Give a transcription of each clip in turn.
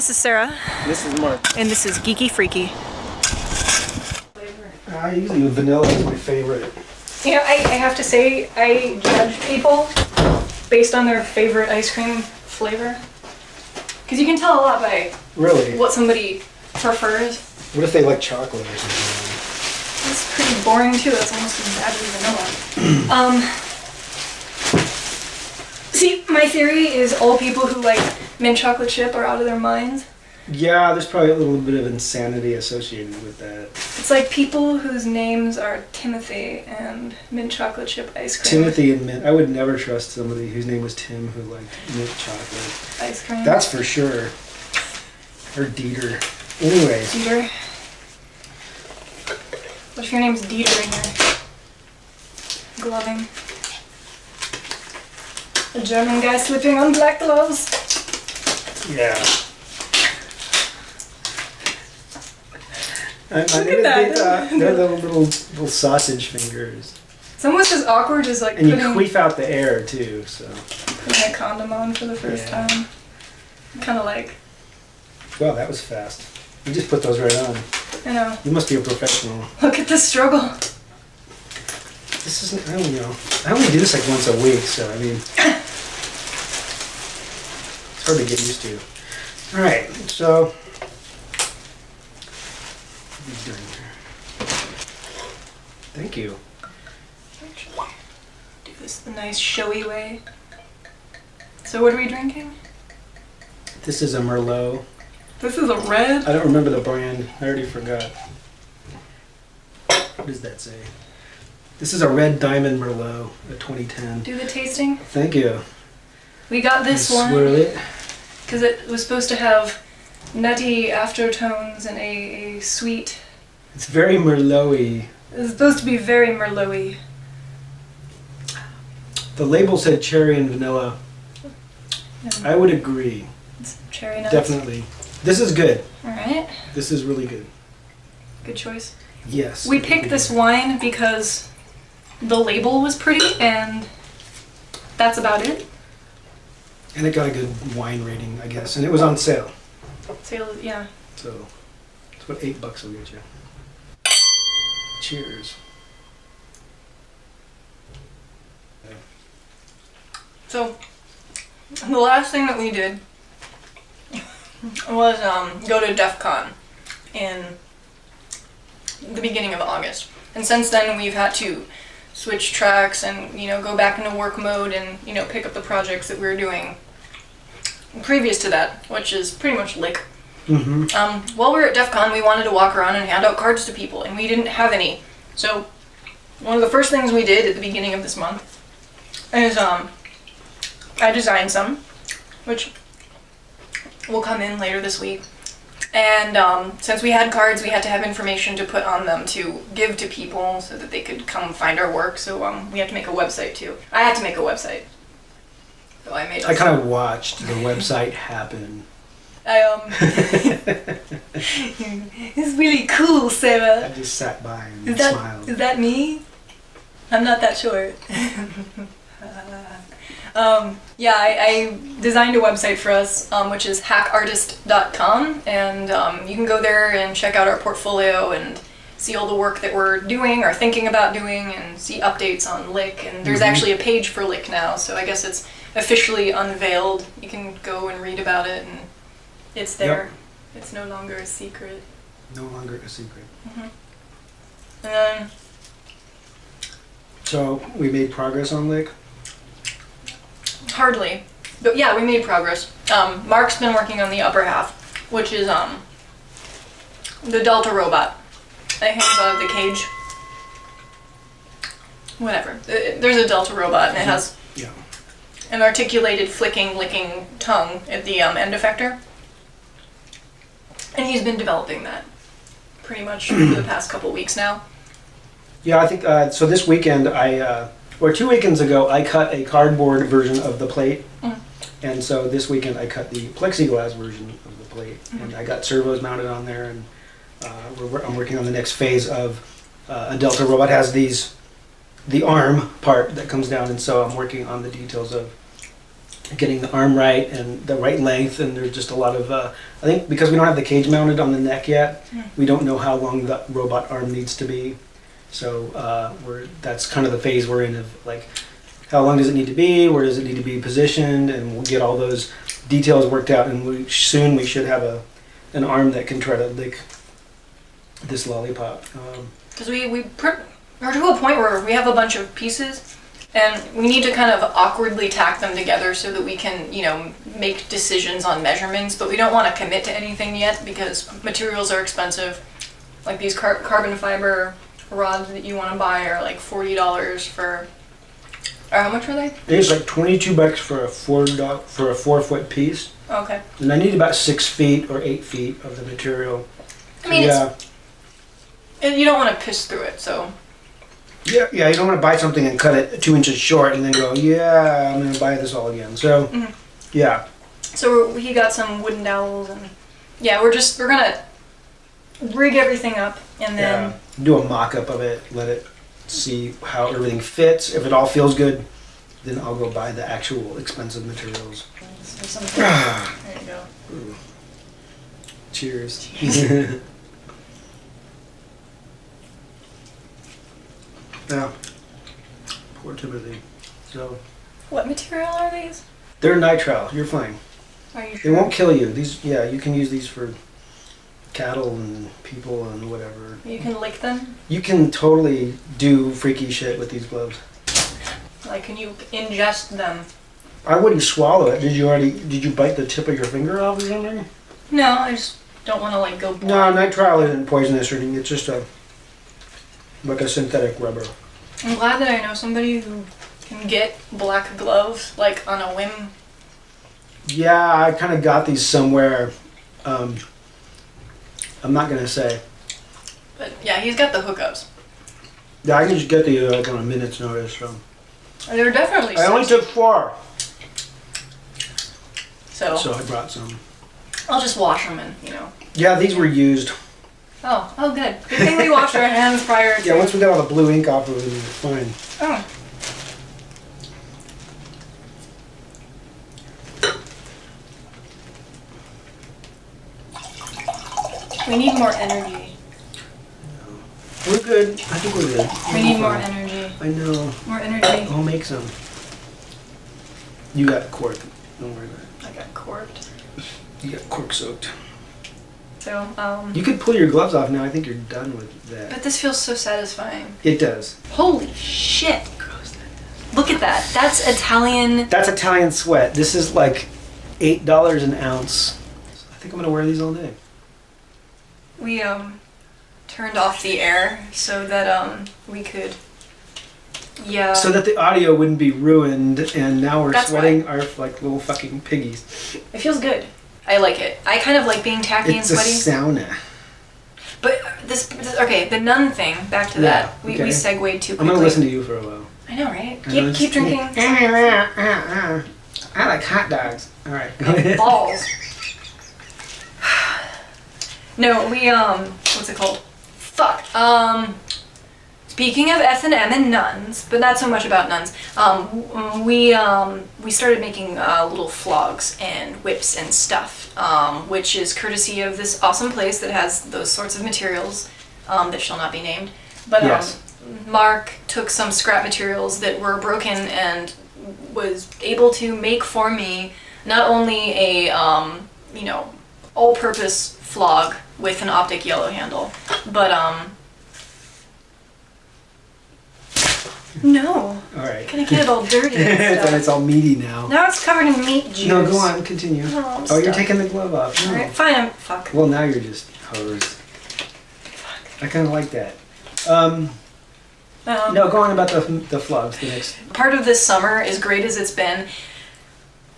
This is Sarah. This is Mark. And this is Geeky Freaky. I usually vanilla is my favorite. You know, I have to say, I judge people based on their favorite ice cream flavor. Because you can tell a lot by Really? what somebody prefers. What if they like chocolate or something? It's pretty boring too. That's almost as bad as vanilla. See, my theory is all people who like mint chocolate chip are out of their minds. Yeah, there's probably a little bit of insanity associated with that. It's like people whose names are Timothy and mint chocolate chip ice cream. Timothy and mint. I would never trust somebody whose name was Tim who liked mint chocolate. Ice cream. That's for sure. Or Dieter. Anyways. Dieter. What if your name's Dieter and you're gloving? A German guy slipping on black gloves. Yeah. Look at that. They're the little sausage fingers. It's almost as awkward as like And you putting queef out the air too, so. a condom on for the first time. Kind of like. Wow, that was fast. You just put those right on. I know. You must be a professional. Look at the struggle. This isn't, I don't know. I only do this like once a week, so I mean. It's hard to get used to. Alright, so. What are you doing here? Thank you. Actually, do this the nice showy way. So what are we drinking? This is a Merlot. This is a red. I don't remember the brand. I already forgot. What does that say? This is a red diamond Merlot, a 2010. Do the tasting. Thank you. We got this one Swirl it. because it was supposed to have nutty aftertones and a sweet. It's very Merlot-y. It's supposed to be very Merlot-y. The label said cherry and vanilla. I would agree. It's cherry nuts. Definitely. This is good. Alright. This is really good. Good choice. Yes. We picked this wine because the label was pretty and that's about it. And it got a good wine rating, I guess. And it was on sale. Sale, yeah. So, it's what $8 will get you. Cheers. So, the last thing that we did was go to DEF CON in the beginning of August. And since then we've had to switch tracks and, you know, go back into work mode and, you know, pick up the projects that we were doing previous to that, which is pretty much lick. Mm-hmm. While we were at DEF CON, we wanted to walk around and hand out cards to people, and we didn't have any. So, one of the first things we did at the beginning of this month is, I designed some, which will come in later this week. And since we had cards, we had to have information to put on them to give to people so that they could come find our work. So we had to make a website too. I had to make a website. So I made. I kind of watched the website happen. It's really cool, Sarah. I just sat by and Is smiled. that me? I'm not that short. Yeah, I designed a website for us, which is hackartist.com, and you can go there and check out our portfolio and see all the work that we're doing or thinking about doing and see updates on Lick. And there's actually a page for Lick now, so I guess it's officially unveiled. You can go and read about it, and it's there. Yep. It's no longer a secret. No longer a secret. Mm-hmm. And then, So, we made progress on Lick? hardly. But yeah, we made progress. Mark's been working on the upper half, which is the Delta robot that hangs out of the cage. Whatever. There's a Delta robot and it has an articulated flicking, licking tongue at the end effector. And he's been developing that pretty much for the past couple weeks now. Yeah, I think, so this weekend or 2 weekends ago, I cut a cardboard version of the plate. And so this weekend I cut the plexiglass version of the plate. And I got servos mounted on there, and I'm working on the next phase of a Delta robot. It has the arm part that comes down, and so I'm working on the details of getting the arm right and the right length, and there's just a lot of I think because we don't have the cage mounted on the neck yet, we don't know how long the robot arm needs to be. So that's kind of the phase we're in of like how long does it need to be, where does it need to be positioned, and we'll get all those details worked out, and we should have an arm that can try to lick this lollipop. Because we're to a point where we have a bunch of pieces, and we need to kind of awkwardly tack them together so that we can, you know, make decisions on measurements, but we don't want to commit to anything yet because materials are expensive. Like these carbon fiber rods that you want to buy are like $40 for... Or how much are they? It's like $22 for a 4-foot piece. Okay. And I need about 6 feet or 8 feet of the material. I mean, yeah. And you don't want to piss through it, so... Yeah, you don't want to buy something and cut it 2 inches short and then go, yeah, I'm going to buy this all again. So, yeah. So he got some wooden dowels, and yeah, we're gonna rig everything up and then do a mock-up of it, let it see how everything fits. If it all feels good, then I'll go buy the actual expensive materials. there you go. Ooh. Cheers. Yeah. Poor Timothy. So. What material are these? They're nitrile. You're fine. Are you They sure? won't kill you. These, yeah, you can use these for cattle and people and whatever. You can lick them? You can totally do freaky shit with these gloves. Like, can you ingest them? I wouldn't swallow it. Did you bite the tip of your finger off or something? No, I just don't want to like go No, blind. nitrile isn't poisonous or anything. It's just like a synthetic rubber. I'm glad that I know somebody who can get black gloves, like, on a whim. Yeah, I kind of got these somewhere. I'm not going to say. But yeah, he's got the hookups. Yeah, I can just get the like on a minute's notice. So. They're definitely I only sexy. took 4. So I brought some. I'll just wash them and, you know. Yeah, these were used. Oh, good. Good thing we washed our hands prior to... Yeah, once we got all the blue ink off of them, it was fine. Oh. We need more energy. We're good. I think we're good. We need more energy. I know. More energy. I'll make some. You got cork. Don't worry about it. I got corked. You got cork soaked. So, You could pull your gloves off now. I think you're done with that. but this feels so satisfying. It does. Holy shit. Look at that. That's Italian. That's Italian sweat. This is like $8 an ounce. I think I'm gonna wear these all day. We, turned off the air so that, we could, yeah. So that the audio wouldn't be ruined, and now we're That's sweating our like little fucking piggies. It feels good. I like it. I kind of like being tacky and It's a sweaty. sauna. But this, okay, the nun thing, back to that. Yeah, We okay. segued too quickly. I'm gonna listen to you for a while. I know, right? I know, Keep drinking. I like hot dogs. All right, go ahead. Balls. No, we, what's it called? Fuck. Speaking of S&M and nuns, but not so much about nuns, we started making little flogs and whips and stuff, which is courtesy of this awesome place that has those sorts of materials that shall not be named. But Yes. Mark took some scrap materials that were broken and was able to make for me not only a, all-purpose flog with an optic yellow handle, but no. All right. Gonna get it all dirty and stuff. It's all meaty now. Now it's covered in meat juice. No, go on, continue. No, I'm Oh, you're stuck. taking the glove off. No. Alright, fine, fuck. Well, now you're just hosed. Fuck. I kind of like that. No, go on about the flogs. The next. Part of this summer, as great as it's been,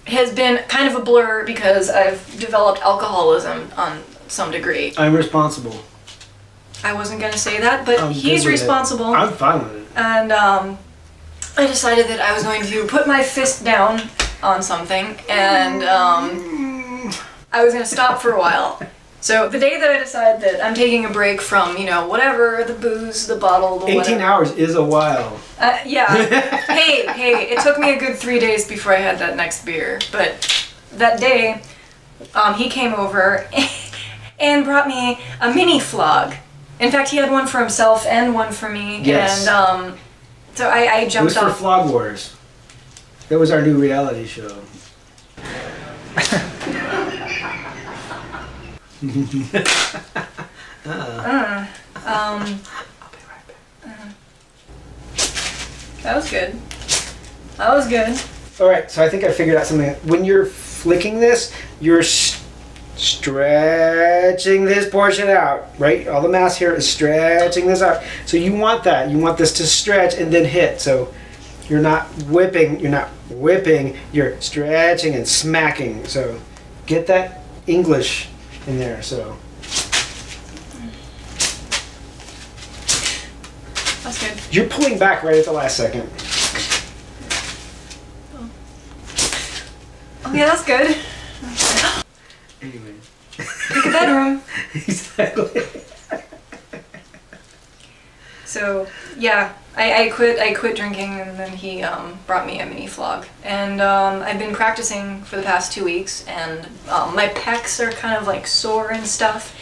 has been kind of a blur because I've developed alcoholism on some degree. I'm responsible. I wasn't gonna say that, but I'm good he's with it. responsible. I'm fine with it. And I decided that I was going to put my fist down on something, and I was going to stop for a while. So the day that I decide that I'm taking a break from, whatever, the booze, the bottle, the 18 whatever. hours is a while. Yeah. hey, it took me a good 3 days before I had that next beer. But that day, he came over and brought me a mini flog. In fact, he had one for himself and one for me. Yes. And so I It jumped was for off. Flog Wars. That was our new reality show. That was good. That was good. All right, so I think I figured out something. When you're flicking this, you're stretching this portion out, right? All the mass here is stretching this out. So you want that. You want this to stretch and then hit. So you're not whipping, you're stretching and smacking. So get that English in there. So That's good. you're pulling back right at the last second. Oh yeah, that's good. Anyway. Pick a bedroom. Exactly. So yeah, I quit drinking, and then he brought me a mini flog, and I've been practicing for the past 2 weeks, and my pecs are kind of like sore and stuff,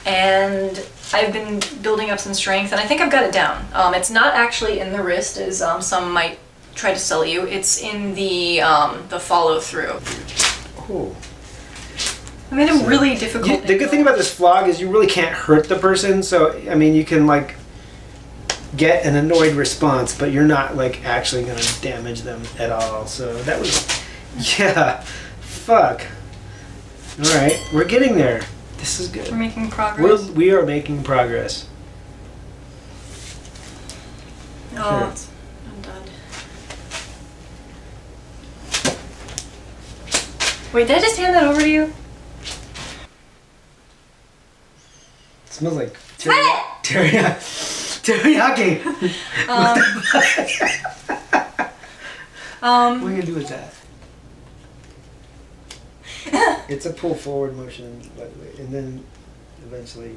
and I've been building up some strength, and I think I've got it down. It's not actually in the wrist, as some might try to sell you. It's in the follow through. Cool. I made a really difficult. The good thing about this flog is you really can't hurt the person. So I mean, you can like get an annoyed response, but you're not like actually gonna damage them at all. So that was, yeah, fuck. All right, we're getting there. This is good. We're making progress. We are making progress. Oh, Sure. I'm done. Wait, did I just hand that over to you? It smells like Smell teriyaki. What are you gonna do with that? It's a pull forward motion, by the way, and then eventually,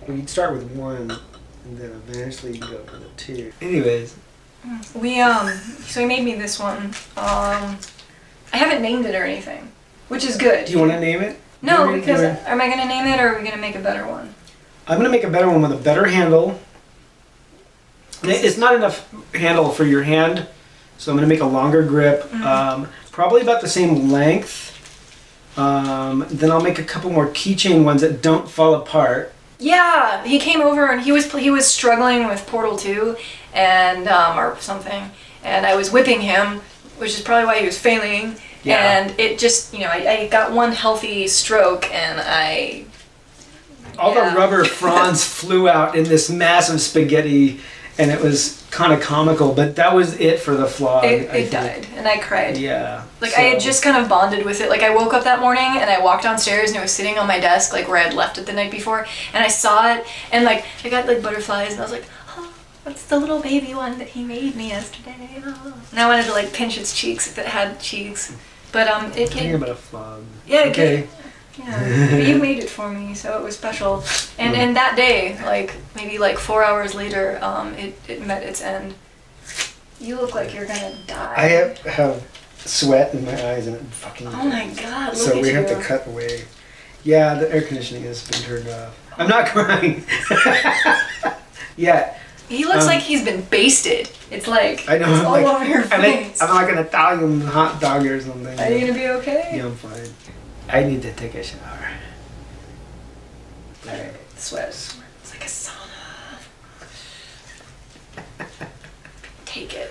well, you'd start with one, and then eventually you go for the two. Anyways, so he made me this one. I haven't named it or anything, which is good. do you want to name it? No, Do you because wanna- am I gonna name it or are we gonna make a better one? I'm gonna make a better one with a better handle. It's not enough handle for your hand, so I'm gonna make a longer grip, probably about the same length. Then I'll make a couple more keychain ones that don't fall apart. Yeah, he came over and he was struggling with Portal 2 and or something, and I was whipping him, which is probably why he was failing. Yeah. And it just, I got one healthy stroke and All the rubber fronds flew out in this massive spaghetti, and it was kind of comical, but that was it for the flog. It died, and I cried. Yeah. Like, I had just kind of bonded with it. Like, I woke up that morning, and I walked downstairs, and it was sitting on my desk, like, where I'd left it the night before, and I saw it, and, like, I got, like, butterflies, and I was like, oh, that's the little baby one that he made me yesterday. Oh. And I wanted to, like, pinch its cheeks if it had cheeks. But, it Thinking came... about a flog. Yeah, it Okay. Yeah, but you made it for me, so it was special. And that day, like maybe like 4 hours later, it met its end. You look like you're gonna die. I have sweat in my eyes and it fucking. Oh my god! Look So at we you. have to cut away. Yeah, the air conditioning has been turned off. I'm not crying. Yeah. He looks like he's been basted. It's like I know. it's I'm all like, over your face. I'm like an Italian hot dog or something. Are you gonna be okay? Yeah, I'm fine. I need to take a shower. Alright, sweat. It's like a sauna. Take it.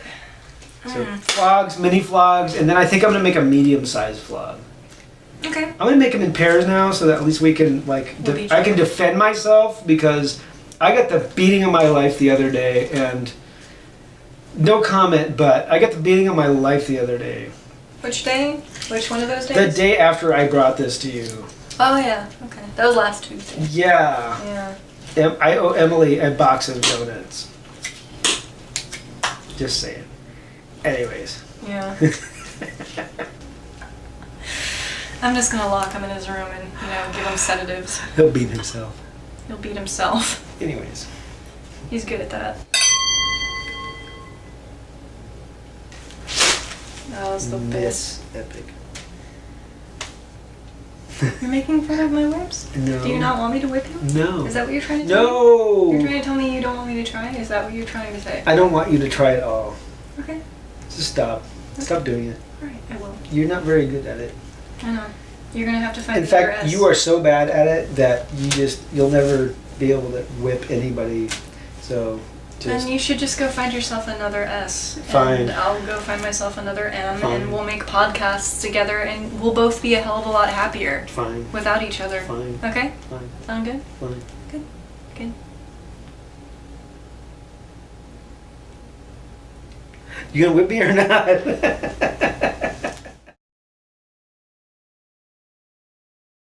So flogs, mini flogs, and then I think I'm gonna make a medium-sized flog. Okay. I'm gonna make them in pairs now, so that at least we can like We'll beat I you. can defend myself because I got the beating of my life the other day, and no comment, but I got the beating of my life the other day. Which day? Which one of those days? The day after I brought this to you. Oh yeah. Okay. That was last Tuesday. Yeah. Yeah. I owe Emily a box of donuts. Just saying. Anyways. Yeah. I'm just gonna lock him in his room and, give him sedatives. He'll beat himself. He'll beat himself. Anyways. He's good at that. That was the best. Epic. You're making fun of my whips? No. Do you not want me to whip you? No. Is that what you're trying to tell me? No! You're trying to tell me you don't want me to try? Is that what you're trying to say? I don't want you to try it all. Okay. Just stop. Stop doing it. Alright, I will. You're not very good at it. I know. You're gonna have to find In another fact, S. you are so bad at it that you'll never be able to whip anybody. So, Then just you should just go find yourself another S. Fine. And I'll go find myself another M, Fine. and we'll make podcasts together, and we'll both be a hell of a lot happier fine. without each other. Fine. Okay? Fine. Sound good? Fine. Good. Good. You gonna whip me or not?